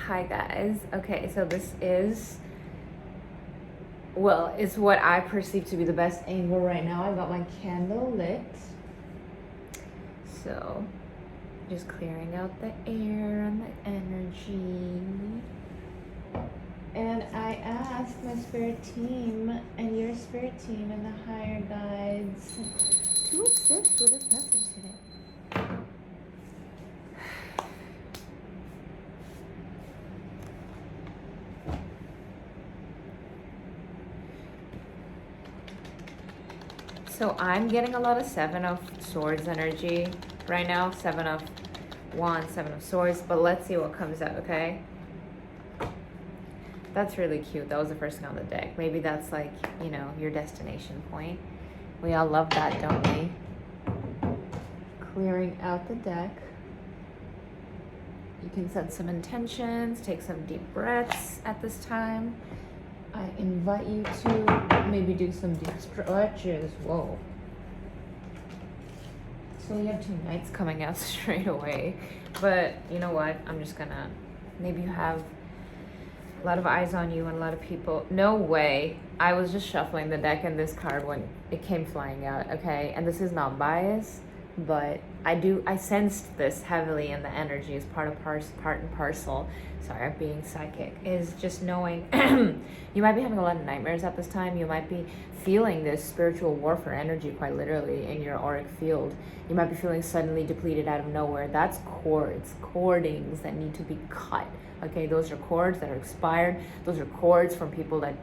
Hi guys. Okay, so this is, well, it's what I perceive to be the best angle right now. I got my candle lit. So, just clearing out the air and the energy. And I asked my spirit team and your spirit team and the higher guides to assist with this message today. So I'm getting a lot of Seven of Swords energy right now. Seven of Wands, Seven of Swords. But let's see what comes out, okay? That's really cute. That was the first thing on the deck. Maybe that's like, you know, your destination point. We all love that, don't we? Clearing out the deck. You can set some intentions, take some deep breaths at this time. I invite you to maybe do some deep stretches. Whoa. So we have two knights coming out straight away. But you know what? I'm just gonna, maybe you have a lot of eyes on you and a lot of people. No way. I was just shuffling the deck and this card when it came flying out, okay? And this is not bias, but I sensed this heavily in the energy as part and parcel. Sorry, I'm being psychic. Is just knowing you might be having a lot of nightmares at this time. You might be feeling this spiritual warfare energy quite literally in your auric field. You might be feeling suddenly depleted out of nowhere. That's cords, cordings that need to be cut. Okay, those are cords that are expired. Those are cords from people that,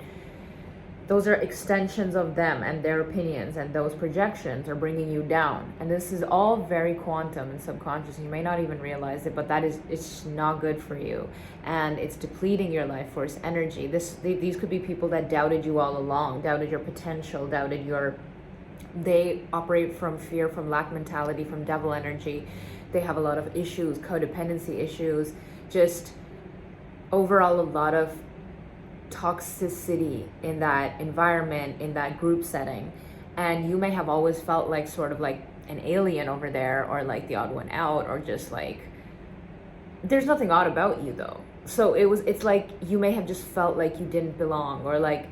those are extensions of them and their opinions, and those projections are bringing you down. And this is all very quantum and subconscious. You may not even realize it, but it's not good for you. And it's depleting your life force energy. These could be people that doubted you all along, doubted your potential, they operate from fear, from lack mentality, from devil energy. They have a lot of issues, codependency issues, just overall a lot of toxicity in that environment, in that group setting. And you may have always felt like sort of like an alien over there, or like the odd one out, or just like, there's nothing odd about you though. So it's like you may have just felt like you didn't belong, or like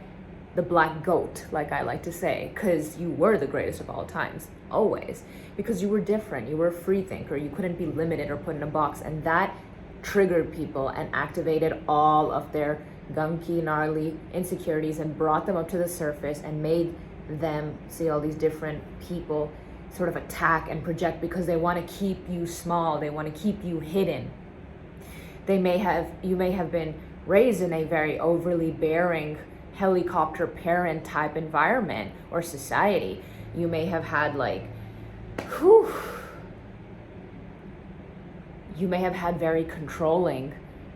the black goat, like I like to say, because you were the greatest of all times, always, because you were different. You were a free thinker. You couldn't be limited or put in a box, and that triggered people and activated all of their gunky, gnarly insecurities and brought them up to the surface and made them see all these different people sort of attack and project because they want to keep you small. They want to keep you hidden. You may have been raised in a very overly bearing helicopter parent type environment or society. You may have had you may have had very controlling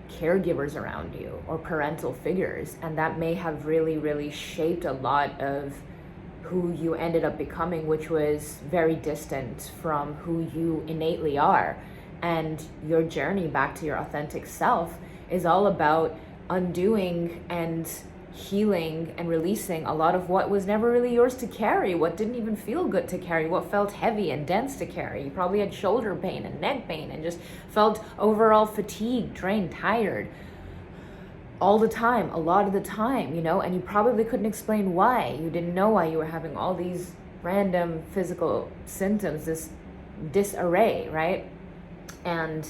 caregivers around you or parental figures, and that may have really, really shaped a lot of who you ended up becoming, which was very distant from who you innately are. And your journey back to your authentic self is all about undoing and healing and releasing a lot of what was never really yours to carry, what didn't even feel good to carry, what felt heavy and dense to carry. You probably had shoulder pain and neck pain and just felt overall fatigued, drained, tired all the time, a lot of the time, you know, and you probably couldn't explain why. You didn't know why you were having all these random physical symptoms, this disarray, right? And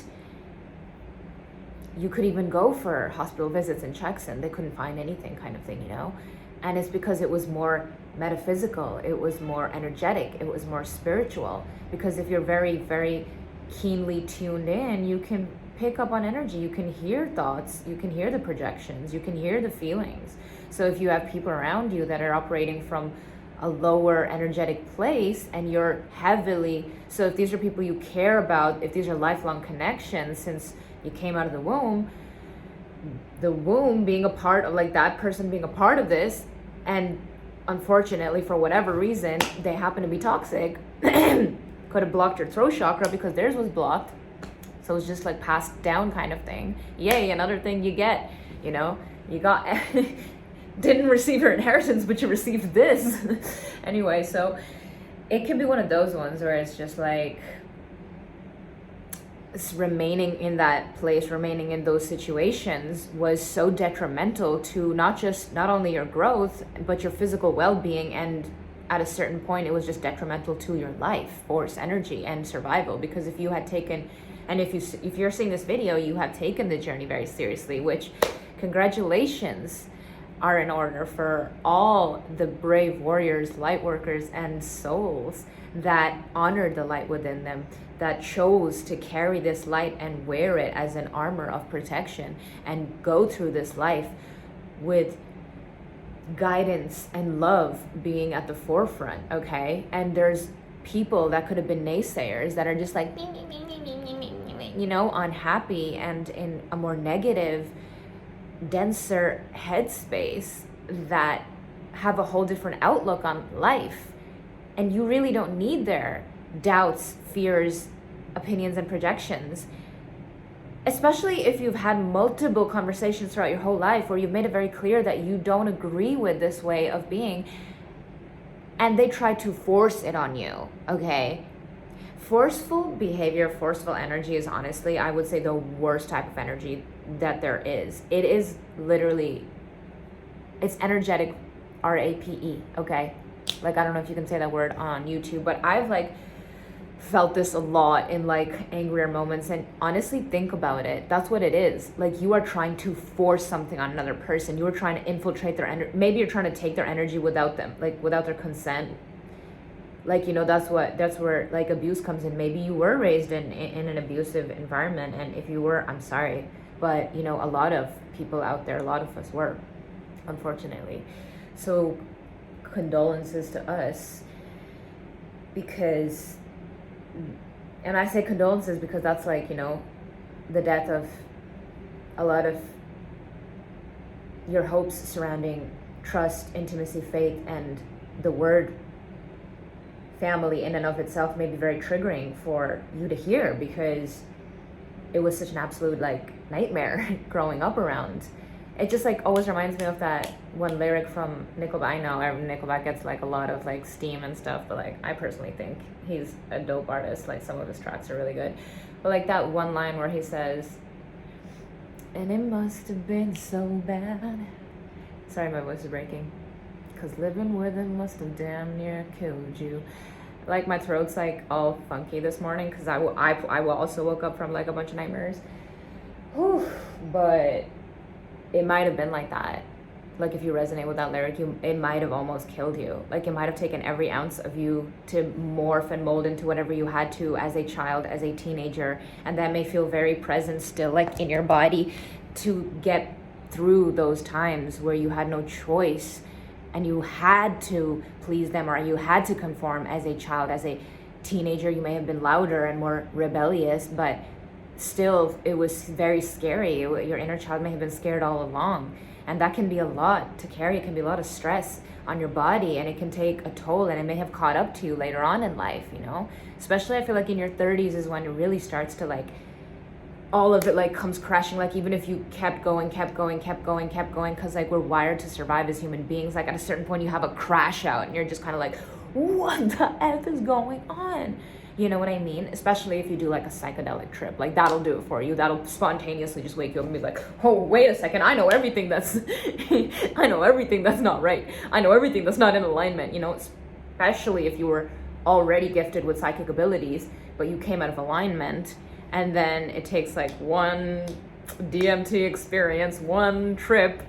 you could even go for hospital visits and checks and they couldn't find anything, kind of thing, you know? And it's because it was more metaphysical, it was more energetic, it was more spiritual. Because if you're very, very keenly tuned in, you can pick up on energy, you can hear thoughts, you can hear the projections, you can hear the feelings. So if you have people around you that are operating from a lower energetic place and you're heavily, so if these are people you care about, if these are lifelong connections since you came out of the womb being a part of, like, that person being a part of this, and unfortunately for whatever reason they happen to be toxic, could have blocked your throat chakra because theirs was blocked, so it's just like passed down kind of thing. Yay, another thing you get, you know, you got didn't receive your inheritance but you received this. Anyway, so it can be one of those ones where it's just like remaining in that place, remaining in those situations was so detrimental to not only your growth, but your physical well-being. And at a certain point, it was just detrimental to your life force, energy, and survival. Because if you had taken, and if you're seeing this video, you have taken the journey very seriously, which congratulations are in order for all the brave warriors, light workers, and souls that honored the light within them, that chose to carry this light and wear it as an armor of protection and go through this life with guidance and love being at the forefront, okay? And there's people that could have been naysayers that are just like, you know, unhappy and in a more negative, denser headspace, that have a whole different outlook on life. And you really don't need their doubts, fears, opinions, and projections, especially if you've had multiple conversations throughout your whole life where you've made it very clear that you don't agree with this way of being, and they try to force it on you, okay? Forceful behavior, forceful energy is honestly, I would say, the worst type of energy that there is. It is literally, it's energetic, RAPE, okay? Like, I don't know if you can say that word on YouTube, but I've like felt this a lot in like angrier moments. And honestly, think about it. That's what it is. Like, you are trying to force something on another person. You are trying to infiltrate their energy. Maybe you're trying to take their energy without them, like without their consent. Like, you know, that's where like abuse comes in. Maybe you were raised in an abusive environment, and if you were, I'm sorry, but you know, a lot of people out there, a lot of us were, unfortunately. So condolences to us, because, and I say condolences because that's like, you know, the death of a lot of your hopes surrounding trust, intimacy, faith, and the word family in and of itself may be very triggering for you to hear, because it was such an absolute like nightmare growing up around. It just like always reminds me of that one lyric from Nickelback. I know Nickelback gets like a lot of like steam and stuff, but like I personally think he's a dope artist. Like, some of his tracks are really good. But like that one line where he says, "And it must have been so bad." Sorry, my voice is breaking. "'Cause living with it must have damn near killed you." Like, my throat's like all funky this morning because I also woke up from like a bunch of nightmares. Whew. But it might have been like that. Like, if you resonate with that lyric, it might have almost killed you. Like, it might have taken every ounce of you to morph and mold into whatever you had to as a child, as a teenager. And that may feel very present still, like in your body, to get through those times where you had no choice and you had to please them, or you had to conform as a child. As a teenager, you may have been louder and more rebellious, but still, it was very scary. Your inner child may have been scared all along, and that can be a lot to carry. It can be a lot of stress on your body, and it can take a toll, and it may have caught up to you later on in life, you know? Especially, I feel like in your 30s is when it really starts to like, all of it like comes crashing. Like, even if you kept going, because like we're wired to survive as human beings, like at a certain point you have a crash out and you're just kind of like, what the F is going on? You know what I mean? Especially if you do like a psychedelic trip, like that'll do it for you. That'll spontaneously just wake you up and be like, oh, wait a second, I know everything that's, I know everything that's not right. I know everything that's not in alignment, you know, especially if you were already gifted with psychic abilities, but you came out of alignment, and then it takes like one DMT experience, one trip,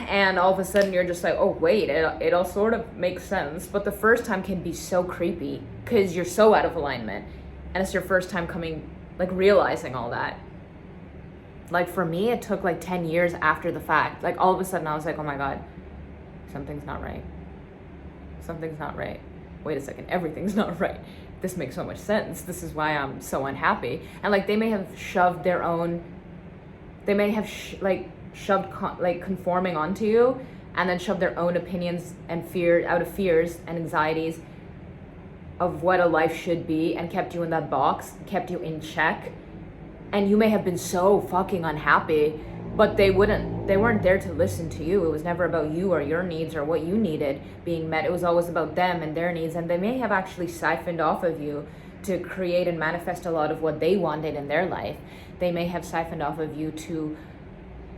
and all of a sudden you're just like, oh wait, it all sort of makes sense. But the first time can be so creepy because you're so out of alignment, and it's your first time coming, like realizing all that. Like, for me, it took like 10 years after the fact. Like, all of a sudden I was like, oh my God, something's not right. Something's not right. Wait a second, everything's not right. This makes so much sense. This is why I'm so unhappy. And like, they may have shoved their own, they may have conforming onto you, and then shoved their own opinions and fear out of fears and anxieties of what a life should be, and kept you in that box, kept you in check. And you may have been so fucking unhappy, but they weren't there to listen to you. It was never about you or your needs or what you needed being met. It was always about them and their needs. And they may have actually siphoned off of you to create and manifest a lot of what they wanted in their life. They may have siphoned off of you to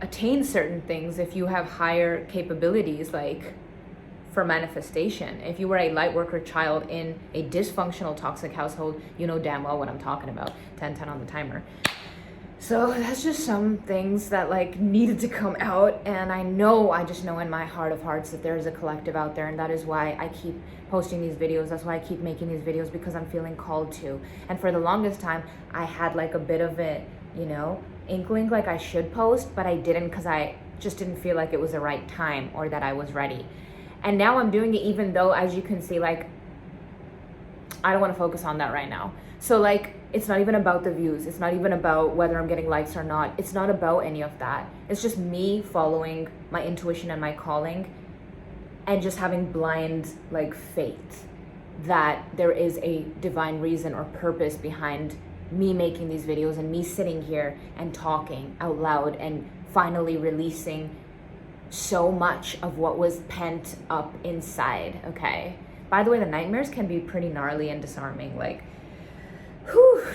attain certain things if you have higher capabilities, like for manifestation. If you were a light worker child in a dysfunctional, toxic household, you know damn well what I'm talking about. 10-10 on the timer. So that's just some things that like needed to come out, and I just know in my heart of hearts that there is a collective out there, and that is why I keep posting these videos. That's why I keep making these videos, because I'm feeling called to. And for the longest time, I had like a bit of it, inkling like I should post, but I didn't, because I just didn't feel like it was the right time or that I was ready. And now I'm doing it, even though, as you can see, like I don't want to focus on that right now. So like, it's not even about the views. It's not even about whether I'm getting likes or not. It's not about any of that. It's just me following my intuition and my calling, and just having blind like faith that there is a divine reason or purpose behind me making these videos, and me sitting here and talking out loud and finally releasing so much of what was pent up inside. Okay. By the way, the nightmares can be pretty gnarly and disarming. Like,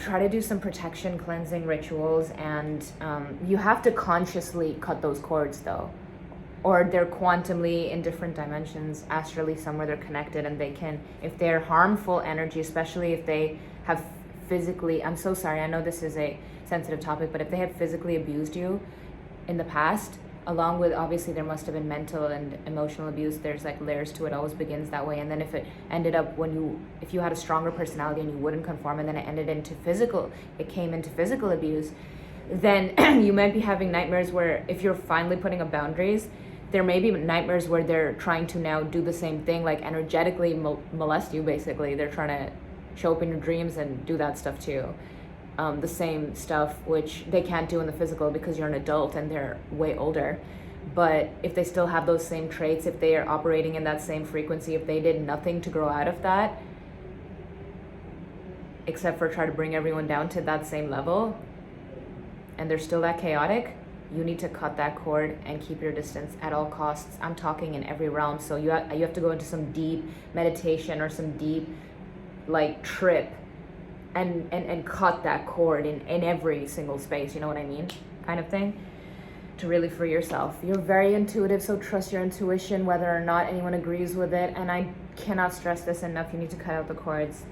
try to do some protection cleansing rituals, and you have to consciously cut those cords though, or they're quantumly in different dimensions, astrally somewhere they're connected, and they can, if they're harmful energy, especially if they have physically, I'm so sorry, I know this is a sensitive topic, but if they have physically abused you in the past, along with, obviously there must have been mental and emotional abuse, there's like layers to it, always begins that way. And then if it ended up if you had a stronger personality and you wouldn't conform, and then it came into physical abuse, then you might be having nightmares where, if you're finally putting up boundaries, there may be nightmares where they're trying to now do the same thing, like energetically molest you. Basically, they're trying to show up in your dreams and do that stuff too. The same stuff which they can't do in the physical because you're an adult and they're way older. But if they still have those same traits, if they are operating in that same frequency, if they did nothing to grow out of that, except for try to bring everyone down to that same level, and they're still that chaotic, you need to cut that cord and keep your distance at all costs. I'm talking in every realm. So you have to go into some deep meditation or some deep like trip and cut that cord in every single space, you know what I mean, kind of thing, to really free yourself. You're very intuitive, so trust your intuition whether or not anyone agrees with it. And I cannot stress this enough, you need to cut out the cords.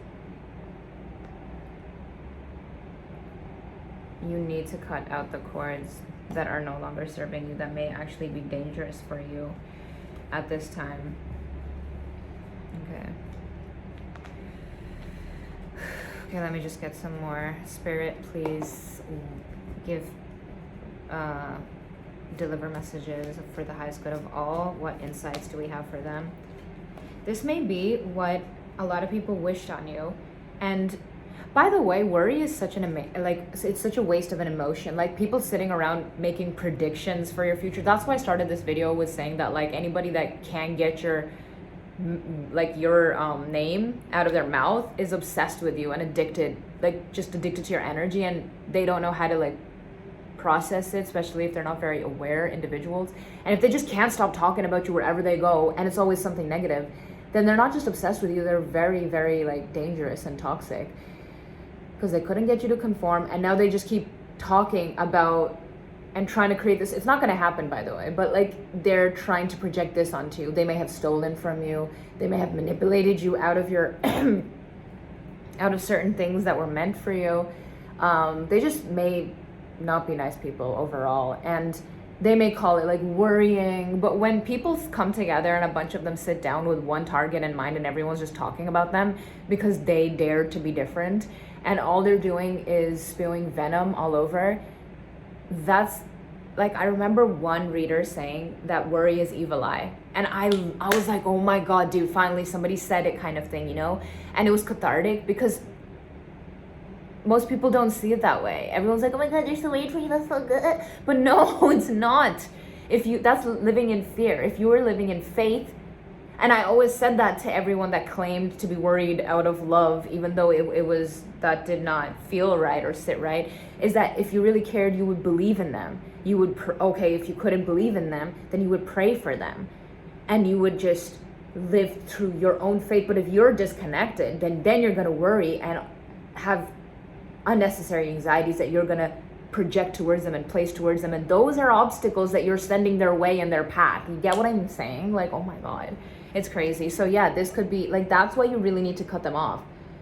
You need to cut out the cords that are no longer serving you, that may actually be dangerous for you at this time. Okay. Okay, let me just get some more. Spirit, please deliver messages for the highest good of all. What insights do we have for them? This may be what a lot of people wished on you. And by the way, worry is such it's such a waste of an emotion. Like, people sitting around making predictions for your future. That's why I started this video with saying that, like, anybody that can get your name out of their mouth is obsessed with you and addicted, just addicted to your energy, and they don't know how to process it, especially if they're not very aware individuals. And if they just can't stop talking about you wherever they go, and it's always something negative, then they're not just obsessed with you, they're very, very dangerous and toxic, because they couldn't get you to conform, and now they just keep talking about and trying to create this. It's not going to happen, by the way, but they're trying to project this onto you. They may have stolen from you. They may have manipulated you out of your out of certain things that were meant for you. They just may not be nice people overall, and they may call it worrying. But when people come together and a bunch of them sit down with one target in mind, and everyone's just talking about them because they dare to be different, and all they're doing is spewing venom all over, that's I remember one reader saying that worry is evil eye, and I was like, oh my god, dude, finally somebody said it, kind of thing, and it was cathartic, because most people don't see it that way. Everyone's like, oh my god, there's so wait for you, that's so good. But no, it's not. That's living in fear. If you were living in faith, and I always said that to everyone that claimed to be worried out of love, even though that did not feel right or sit right, is that if you really cared, you would believe in them. You would, if you couldn't believe in them, then you would pray for them. And you would just live through your own faith. But if you're disconnected, then you're going to worry. And have unnecessary anxieties that you're gonna project towards them and place towards them, and those are obstacles that you're sending their way in their path. You get what I'm saying? Like, oh my god, it's crazy. So yeah, this could be like, that's why you really need to cut them off.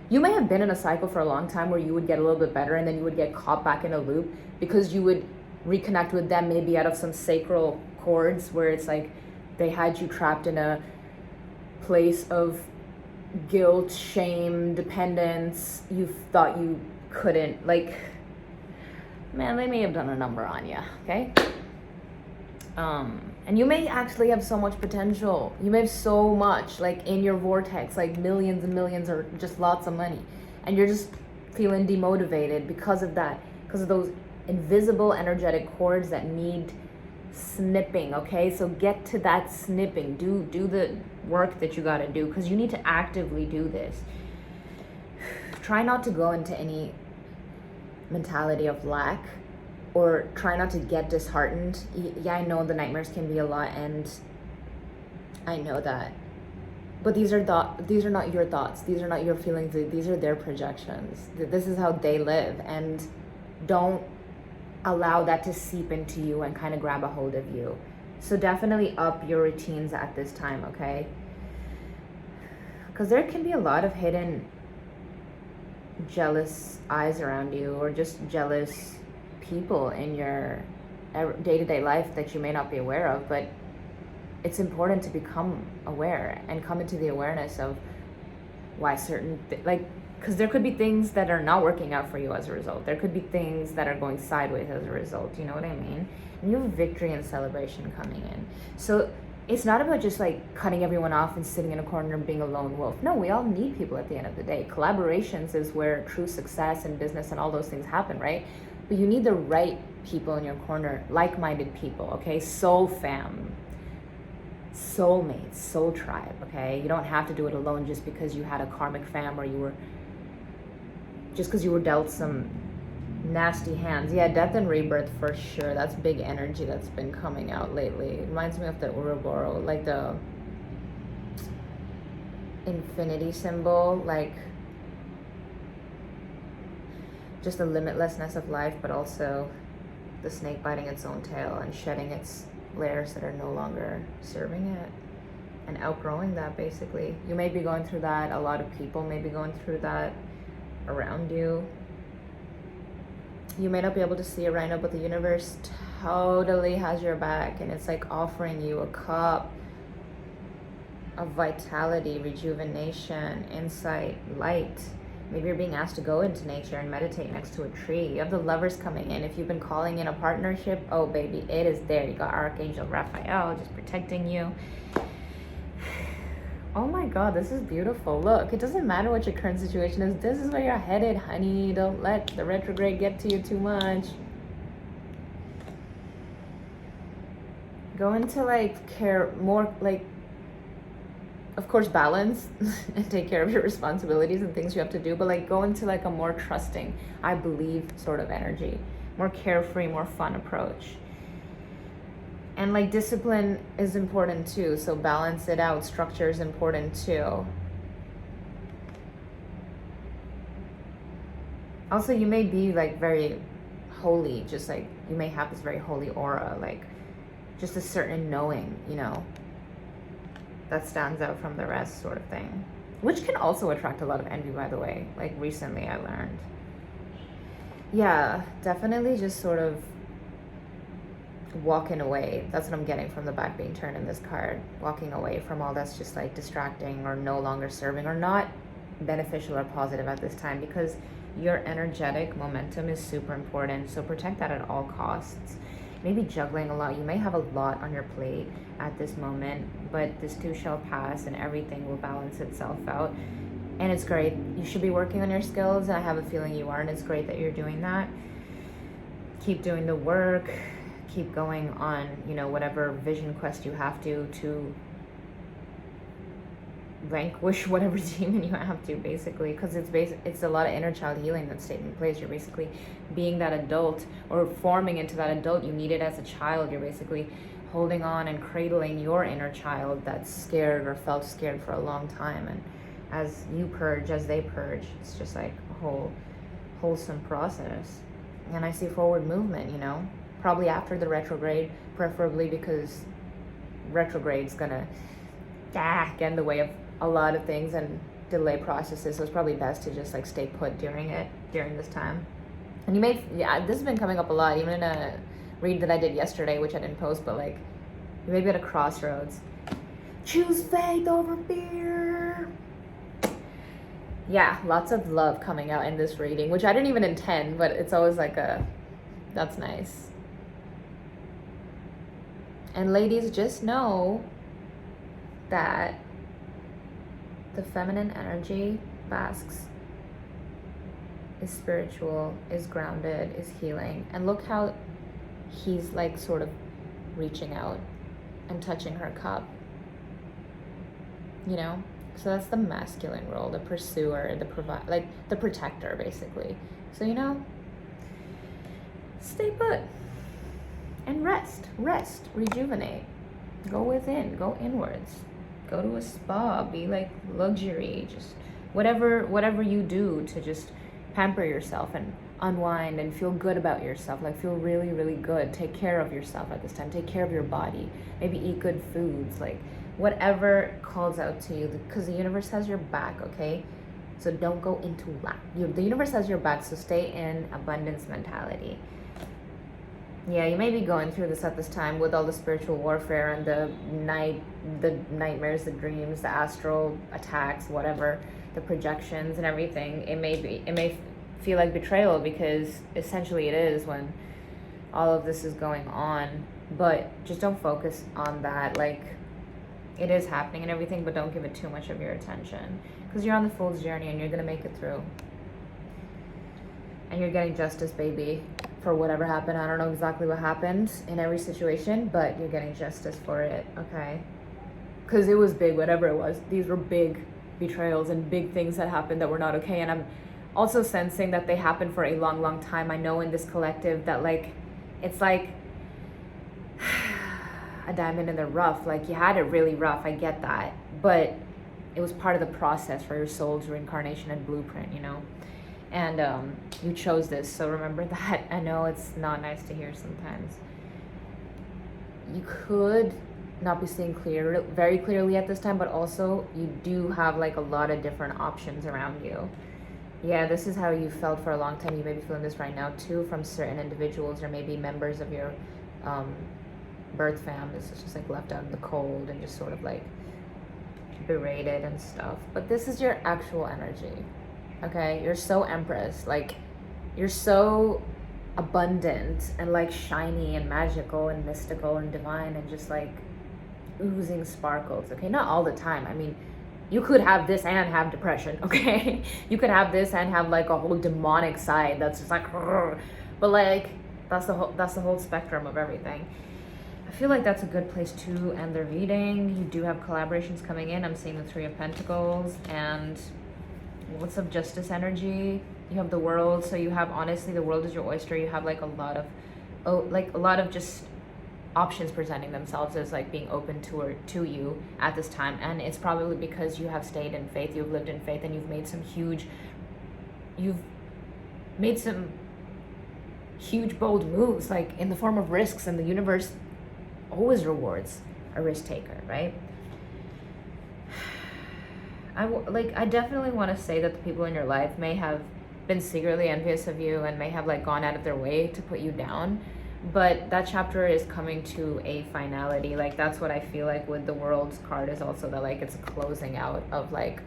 You may have been in a cycle for a long time where you would get a little bit better and then you would get caught back in a loop because you would reconnect with them maybe out of some sacral chords where it's like they had you trapped in a place of guilt, shame, dependence. You thought you couldn't, like, man, they may have done a number on you, okay? And you may actually have so much potential. You may have so much, like, in your vortex, like millions and millions or just lots of money. And you're just feeling demotivated because of that, because of those invisible energetic cords that need snipping, okay? So get to that snipping. Do the work that you gotta do, because you need to actively do this. Try not to go into any mentality of lack, or try not to get disheartened. Yeah, I know the nightmares can be a lot, and I know that, but these are not your thoughts, these are not your feelings, these are their projections. This is how they live, and don't allow that to seep into you and kind of grab a hold of you. So definitely up your routines at this time, okay? Because there can be a lot of hidden jealous eyes around you, or just jealous people in your day-to-day life that you may not be aware of. But it's important to become aware and come into the awareness of why certain because there could be things that are not working out for you as a result. There could be things that are going sideways as a result, you know what I mean? And you have victory and celebration coming in. So it's not about just like cutting everyone off and sitting in a corner and being a lone wolf. No, we all need people at the end of the day. Collaborations is where true success and business and all those things happen, right? But you need the right people in your corner, like-minded people, okay? Soul fam, soulmates, soul tribe, okay? You don't have to do it alone just because you had a karmic fam, or just because you were dealt some nasty hands. Yeah, death and rebirth for sure. That's big energy that's been coming out lately. It reminds me of the Ouroboros, like the infinity symbol, like just the limitlessness of life, but also the snake biting its own tail and shedding its layers that are no longer serving it and outgrowing that, basically. You may be going through that. A lot of people may be going through that around you. You may not be able to see it right now, but the universe totally has your back, and it's like offering you a cup of vitality, rejuvenation, insight, light. Maybe you're being asked to go into nature and meditate next to a tree. You have the Lovers coming in. If you've been calling in a partnership, oh baby, it is there. You got Archangel Raphael just protecting you. Oh my God, this is beautiful. Look, it doesn't matter what your current situation is. This is where you're headed, honey. Don't let the retrograde get to you too much. Go into of course, balance and take care of your responsibilities and things you have to do, but go into a more trusting, I believe, sort of energy, more carefree, more fun approach. And discipline is important too, so balance it out. Structure is important too. Also, you may be very holy, just you may have this very holy aura, just a certain knowing, that stands out from the rest, sort of thing, which can also attract a lot of envy, by the way. Recently I learned. Yeah, definitely just sort of walking away. That's what I'm getting from the back being turned in this card. Walking away from all that's just distracting or no longer serving or not beneficial or positive at this time, because your energetic momentum is super important. So protect that at all costs. Maybe juggling a lot. You may have a lot on your plate at this moment, but this too shall pass and everything will balance itself out. And it's great. You should be working on your skills, and I have a feeling you are, and it's great that you're doing that. Keep doing the work. Keep going on, whatever vision quest you have to vanquish whatever demon you have to, basically, because it's a lot of inner child healing that's taking place. You're basically being that adult, or forming into that adult you needed as a child. You're basically holding on and cradling your inner child that's scared or felt scared for a long time, and as you purge, as they purge, it's just oh wholesome process. And I see forward movement, you know, probably after the retrograde, preferably, because retrograde's gonna get in the way of a lot of things and delay processes. So it's probably best to just like stay put during this time. And you may, yeah, this has been coming up a lot, even in a read that I did yesterday, which I didn't post, but like, you may be at a crossroads. Choose faith over fear. Yeah, lots of love coming out in this reading, which I didn't even intend, but it's always like that's nice. And ladies, just know that the feminine energy basks, is spiritual, is grounded, is healing. And look how he's like sort of reaching out and touching her cup, you know? So that's the masculine role, the pursuer, the protector, basically. So, you know, stay put and rest, rejuvenate, go within, go inwards, go to a spa, be like luxury, just whatever you do to just pamper yourself and unwind and feel good about yourself, like feel really, really good. Take care of yourself at this time. Take care of your body. Maybe eat good foods, like whatever calls out to you, because the universe has your back, okay? So don't go into lack. The universe has your back, so stay in abundance mentality. Yeah, you may be going through this at this time with all the spiritual warfare and the nightmares, the dreams, the astral attacks, whatever, the projections and everything. It may feel like betrayal, because essentially it is when all of this is going on. But just don't focus on that. Like, it is happening and everything, but don't give it too much of your attention, because you're on the fool's journey and you're gonna make it through. And you're getting justice, baby, for whatever happened. I don't know exactly what happened in every situation, but you're getting justice for it, okay? Because it was big, whatever it was. These were big betrayals and big things that happened that were not okay. And I'm also sensing that they happened for a long, long time. I know in this collective that, like, it's like a diamond in the rough. Like, you had it really rough, I get that, but it was part of the process for your soul's reincarnation and blueprint, you know? And you chose this, so remember that. I know it's not nice to hear sometimes. You could not be seeing very clearly at this time, but also you do have like a lot of different options around you. Yeah, this is how you felt for a long time. You may be feeling this right now too, from certain individuals or maybe members of your birth fam. This is just like left out in the cold and just sort of like berated and stuff. But this is your actual energy, okay? You're so Empress, like you're so abundant and like shiny and magical and mystical and divine and just like oozing sparkles, okay? Not all the time. I mean, you could have this and have depression, okay? You could have this and have like a whole demonic side that's just like, but like that's the whole spectrum of everything. I feel like that's a good place to end the reading. You do have collaborations coming in. I'm seeing the Three of Pentacles and lots of justice energy. You have the World, so you have, honestly, the world is your oyster. You have like a lot of just options presenting themselves as like being open to you at this time. And it's probably because you have stayed in faith, you've lived in faith, and you've made some huge bold moves, like in the form of risks, and the universe always rewards a risk taker, right? I definitely want to say that the people in your life may have been secretly envious of you and may have like gone out of their way to put you down, but that chapter is coming to a finality. Like, that's what I feel like with the World's card, is also that like it's a closing out of like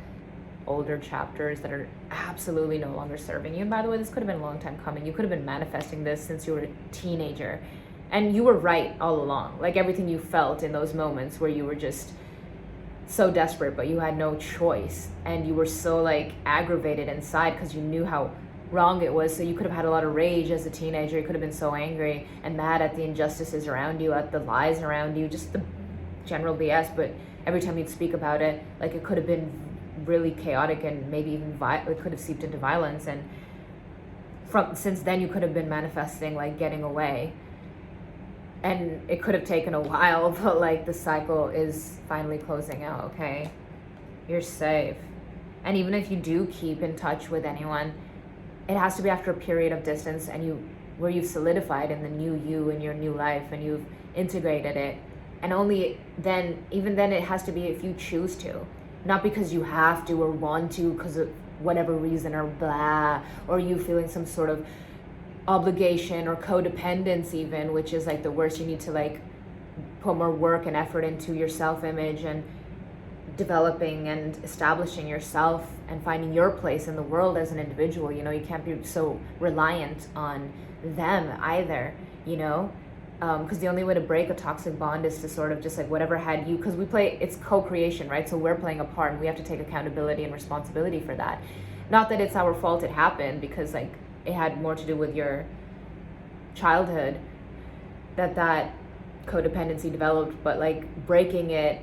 older chapters that are absolutely no longer serving you. And by the way, this could have been a long time coming. You could have been manifesting this since you were a teenager, and you were right all along. Like, everything you felt in those moments where you were just so desperate, but you had no choice, and you were so like aggravated inside because you knew how wrong it was. So you could have had a lot of rage as a teenager. You could have been so angry and mad at the injustices around you, at the lies around you, just the general BS. But every time you'd speak about it, like, it could have been really chaotic and maybe even it could have seeped into violence. And since then you could have been manifesting like getting away, and it could have taken a while, but like the cycle is finally closing out, okay? You're safe. And even if you do keep in touch with anyone, it has to be after a period of distance and where you've solidified in the new you in your new life and you've integrated it. And only then, even then, it has to be if you choose to, not because you have to or want to because of whatever reason or blah, or you feeling some sort of obligation or codependence even, which is like the worst. You need to like put more work and effort into your self-image and developing and establishing yourself and finding your place in the world as an individual. You know, you can't be so reliant on them either, you know, because the only way to break a toxic bond is to sort of just like whatever had you, because it's co-creation, right? So we're playing a part and we have to take accountability and responsibility for that. Not that it's our fault it happened, because like it had more to do with your childhood that codependency developed, but like breaking it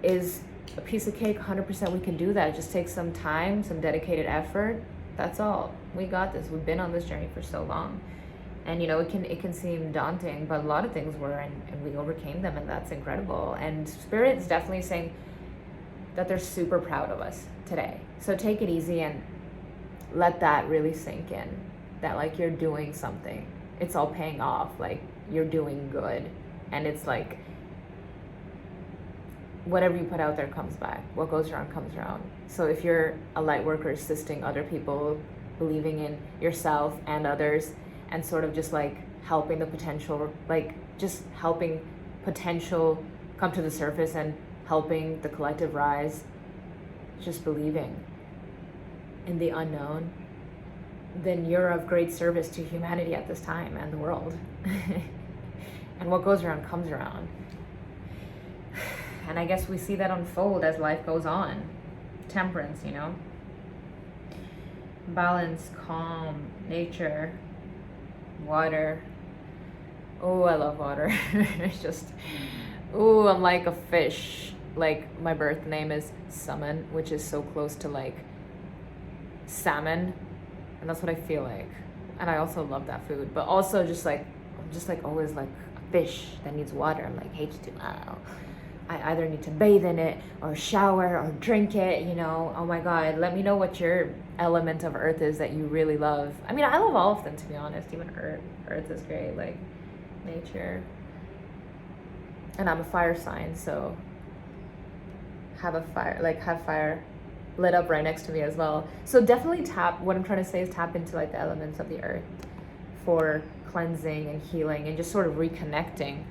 is a piece of cake. 100% we can do that. It just takes some time, some dedicated effort. That's all. We got this. We've been on this journey for so long. And you know, it can seem daunting, but a lot of things were, and we overcame them, and that's incredible. And Spirit is definitely saying that they're super proud of us today. So take it easy and let that really sink in, that like you're doing something. It's all paying off. Like you're doing good. And it's like whatever you put out there comes back. What goes around comes around. So if you're a light worker assisting other people, believing in yourself and others, and sort of just like helping the potential, like just helping potential come to the surface and helping the collective rise, just believing in the unknown, then you're of great service to humanity at this time and the world. And what goes around comes around. And I guess we see that unfold as life goes on. Temperance, you know? Balance, calm, nature, water. Oh, I love water. It's just, oh, I'm like a fish. Like my birth name is Summon, which is so close to like salmon. And that's what I feel like. And I also love that food. But also just like, I'm just like always like a fish that needs water, like H2O. I either need to bathe in it or shower or drink it, you know. Oh my God, let me know what your element of earth is that you really love. I mean, I love all of them, to be honest. Even earth. Earth is great, like nature. And I'm a fire sign, so have fire lit up right next to me as well. So definitely what I'm trying to say is tap into like the elements of the earth for cleansing and healing and just sort of reconnecting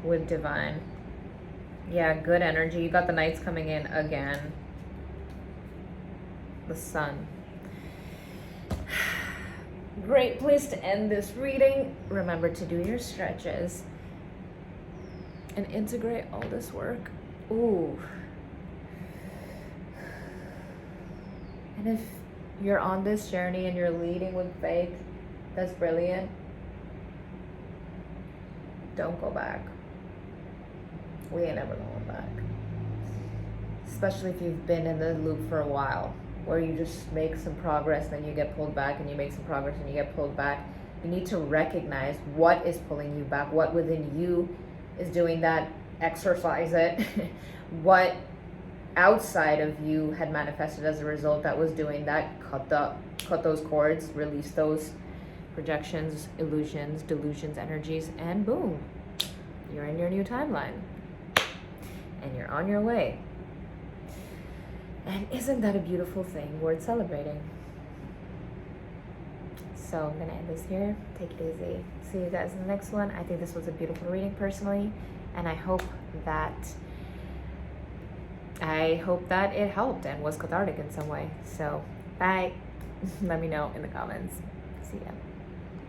with divine. Yeah, good energy. You got the Knights coming in again. The Sun. Great place to end this reading. Remember to do your stretches and integrate all this work. Ooh. And if you're on this journey and you're leading with faith, that's brilliant. Don't go back. We ain't ever going back. Especially if you've been in the loop for a while, where you just make some progress, then you get pulled back, and you make some progress and you get pulled back. You need to recognize what is pulling you back, what within you is doing that, exercise it, what outside of you had manifested as a result that was doing that, cut those cords, release those projections, illusions, delusions, energies, and boom, you're in your new timeline. And you're on your way. And isn't that a beautiful thing worth celebrating? So I'm gonna end this here. Take it easy. See you guys in the next one. I think this was a beautiful reading personally, and I hope that it helped and was cathartic in some way. So bye. Let me know in the comments. See ya.